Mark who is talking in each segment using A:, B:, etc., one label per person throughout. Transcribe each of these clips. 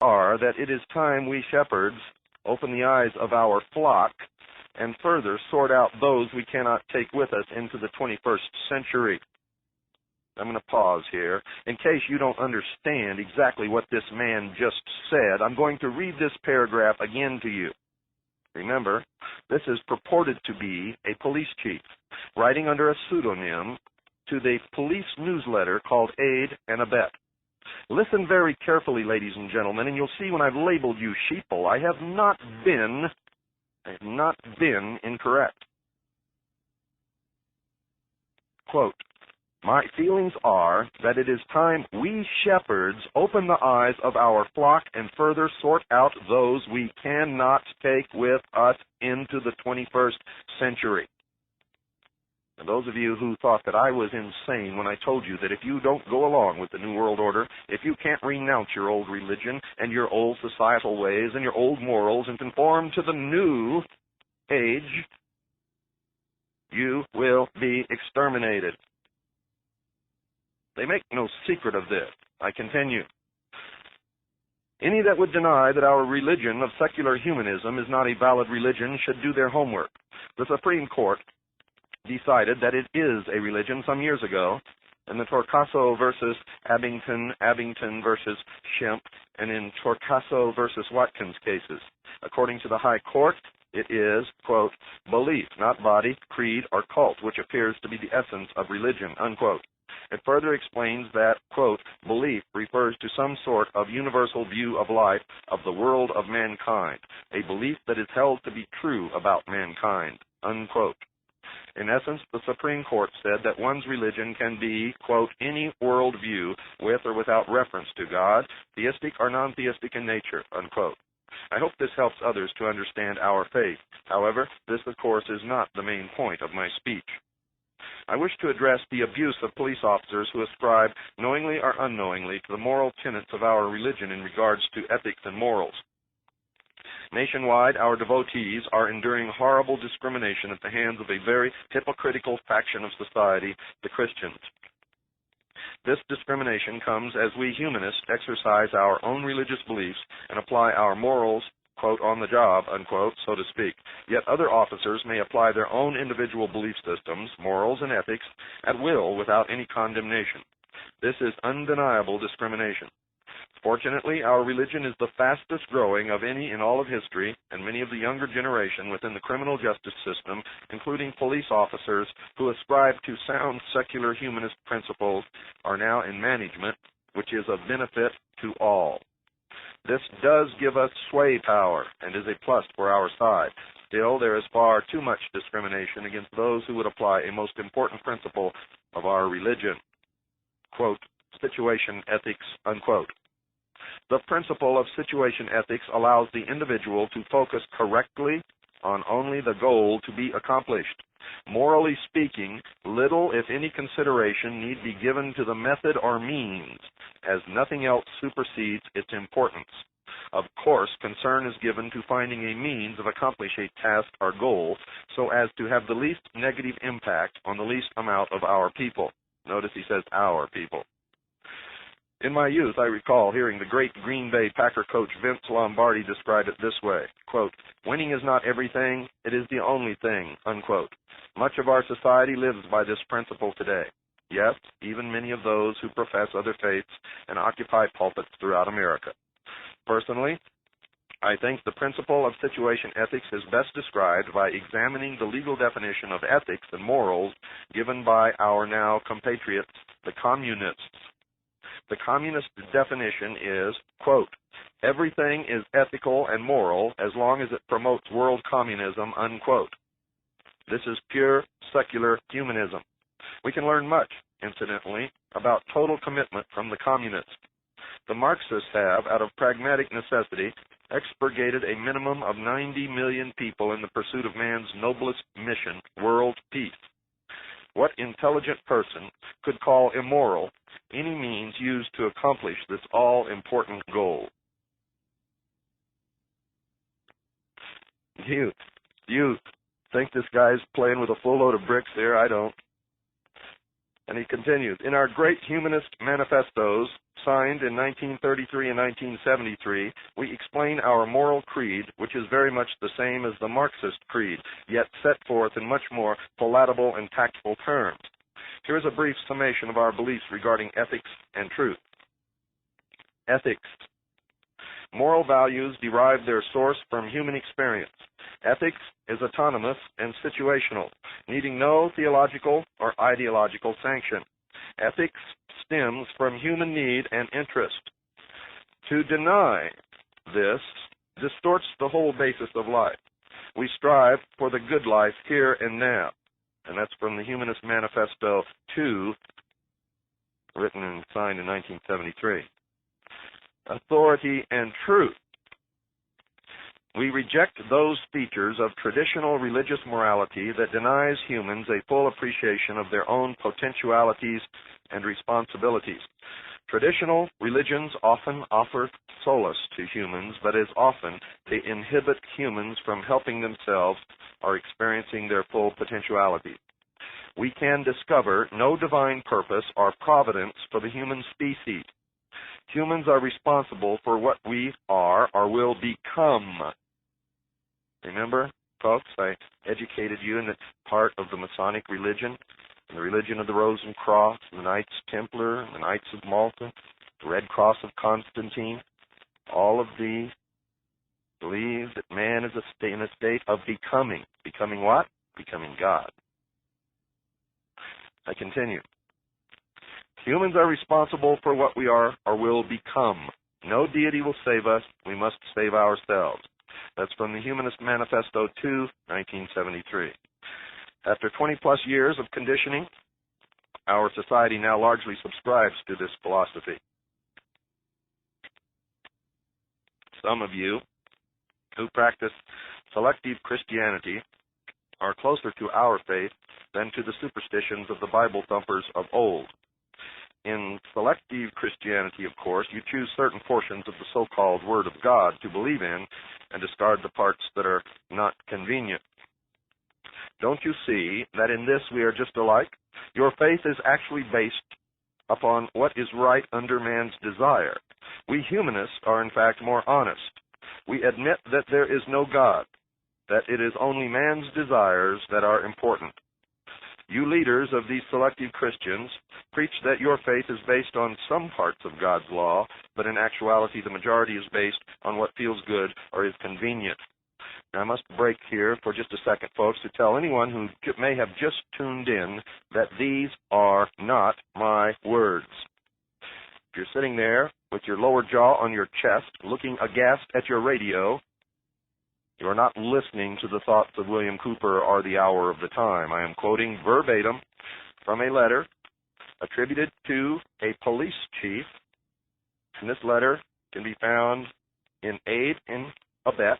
A: are that it is time we shepherds open the eyes of our flock and further sort out those we cannot take with us into the 21st century. I'm going to pause here. In case you don't understand exactly what this man just said, I'm going to read this paragraph again to you. Remember, this is purported to be a police chief writing under a pseudonym to the police newsletter called Aid and Abet. Listen very carefully, ladies and gentlemen, and you'll see when I've labeled you sheeple, I have not been incorrect. Quote, my feelings are that it is time we shepherds open the eyes of our flock and further sort out those we cannot take with us into the 21st century. And those of you who thought that I was insane when I told you that if you don't go along with the New World Order, if you can't renounce your old religion and your old societal ways and your old morals and conform to the new age, you will be exterminated. They make no secret of this. I continue. Any that would deny that our religion of secular humanism is not a valid religion should do their homework. The Supreme Court decided that it is a religion some years ago, in the Torcaso versus Abington versus Shemp, and in Torcaso versus Watkins cases. According to the High Court, it is, quote, belief, not body, creed, or cult, which appears to be the essence of religion, unquote. It further explains that, quote, belief refers to some sort of universal view of life, of the world of mankind, a belief that is held to be true about mankind, unquote. In essence, the Supreme Court said that one's religion can be, quote, any worldview with or without reference to God, theistic or non-theistic in nature, unquote. I hope this helps others to understand our faith. However, this, of course, is not the main point of my speech. I wish to address the abuse of police officers who ascribe, knowingly or unknowingly, to the moral tenets of our religion in regards to ethics and morals. Nationwide, our devotees are enduring horrible discrimination at the hands of a very hypocritical faction of society, the Christians. This discrimination comes as we humanists exercise our own religious beliefs and apply our morals, quote, on the job, unquote, so to speak. Yet other officers may apply their own individual belief systems, morals, and ethics at will without any condemnation. This is undeniable discrimination. Fortunately, our religion is the fastest growing of any in all of history, and many of the younger generation within the criminal justice system, including police officers who ascribe to sound secular humanist principles, are now in management, which is of benefit to all. This does give us sway power and is a plus for our side. Still, there is far too much discrimination against those who would apply a most important principle of our religion, quote, situation ethics, unquote. The principle of situation ethics allows the individual to focus correctly on only the goal to be accomplished. Morally speaking, little, if any, consideration need be given to the method or means, as nothing else supersedes its importance. Of course, concern is given to finding a means of accomplishing a task or goal so as to have the least negative impact on the least amount of our people. Notice he says our people. In my youth, I recall hearing the great Green Bay Packer coach Vince Lombardi describe it this way, quote, winning is not everything, it is the only thing, unquote. Much of our society lives by this principle today. Yes, even many of those who profess other faiths and occupy pulpits throughout America. Personally, I think the principle of situation ethics is best described by examining the legal definition of ethics and morals given by our now compatriots, the communists. The communist definition is, quote, everything is ethical and moral as long as it promotes world communism, unquote. This is pure secular humanism. We can learn much, incidentally, about total commitment from the communists. The Marxists have, out of pragmatic necessity, expurgated a minimum of 90 million people in the pursuit of man's noblest mission, world peace. What intelligent person could call immoral any means used to accomplish this all-important goal? Youth, think this guy's playing with a full load of bricks there? I don't. And he continues, in our great humanist manifestos, signed in 1933 and 1973, we explain our moral creed, which is very much the same as the Marxist creed, yet set forth in much more palatable and tactful terms. Here is a brief summation of our beliefs regarding ethics and truth. Ethics. Moral values derive their source from human experience. Ethics is autonomous and situational, needing no theological or ideological sanction. Ethics stems from human need and interest. To deny this distorts the whole basis of life. We strive for the good life here and now. And that's from the Humanist Manifesto 2, written and signed in 1973. Authority and truth. We reject those features of traditional religious morality that denies humans a full appreciation of their own potentialities and responsibilities. Traditional religions often offer solace to humans, but as often they inhibit humans from helping themselves or experiencing their full potentialities. We can discover no divine purpose or providence for the human species. Humans are responsible for what we are or will become. Remember, folks, I educated you in the part of the Masonic religion, the religion of the Rose and Cross, the Knights Templar, the Knights of Malta, the Red Cross of Constantine. All of these believe that man is in a state of becoming. Becoming what? Becoming God. I continue. Humans are responsible for what we are or will become. No deity will save us. We must save ourselves. That's from the Humanist Manifesto 2, 1973. After 20-plus years of conditioning, our society now largely subscribes to this philosophy. Some of you who practice selective Christianity are closer to our faith than to the superstitions of the Bible thumpers of old. In selective Christianity, of course, you choose certain portions of the so-called Word of God to believe in and discard the parts that are not convenient. Don't you see that in this we are just alike? Your faith is actually based upon what is right under man's desire. We humanists are in fact more honest. We admit that there is no God, that it is only man's desires that are important. You leaders of these selective Christians preach that your faith is based on some parts of God's law, but in actuality the majority is based on what feels good or is convenient. Now, I must break here for just a second, folks, to tell anyone who may have just tuned in that these are not my words. If you're sitting there with your lower jaw on your chest, looking aghast at your radio, you are not listening to the thoughts of William Cooper or the Hour of the Time. I am quoting verbatim from a letter attributed to a police chief. And this letter can be found in Aid and Abet,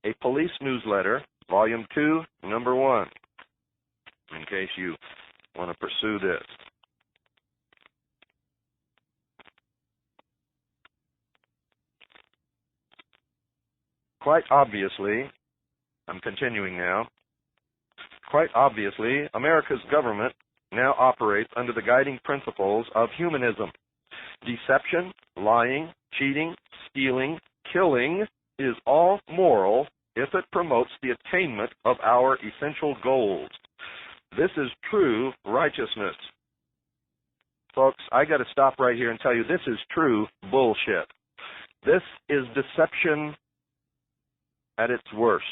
A: a police newsletter, Volume 2, Number 1, in case you want to pursue this. Quite obviously, I'm continuing now, quite obviously, America's government now operates under the guiding principles of humanism. Deception, lying, cheating, stealing, killing is all moral if it promotes the attainment of our essential goals. This is true righteousness. Folks, I got to stop right here and tell you this is true bullshit. This is deception at its worst.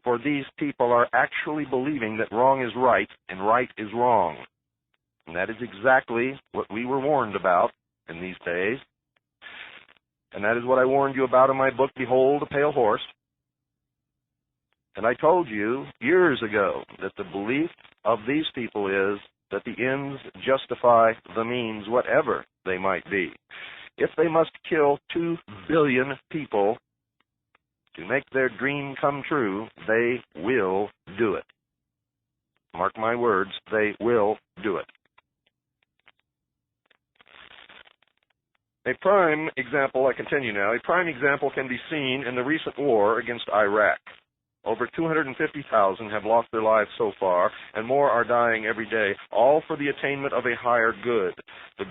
A: For these people are actually believing that wrong is right and right is wrong. And that is exactly what we were warned about in these days. And that is what I warned you about in my book, Behold a Pale Horse. And I told you years ago that the belief of these people is that the ends justify the means, whatever they might be. If they must kill 2 billion people to make their dream come true, they will do it. Mark my words, they will do it. A prime example, I continue now, a prime example can be seen in the recent war against Iraq. Over 250,000 have lost their lives so far, and more are dying every day, all for the attainment of a higher good. The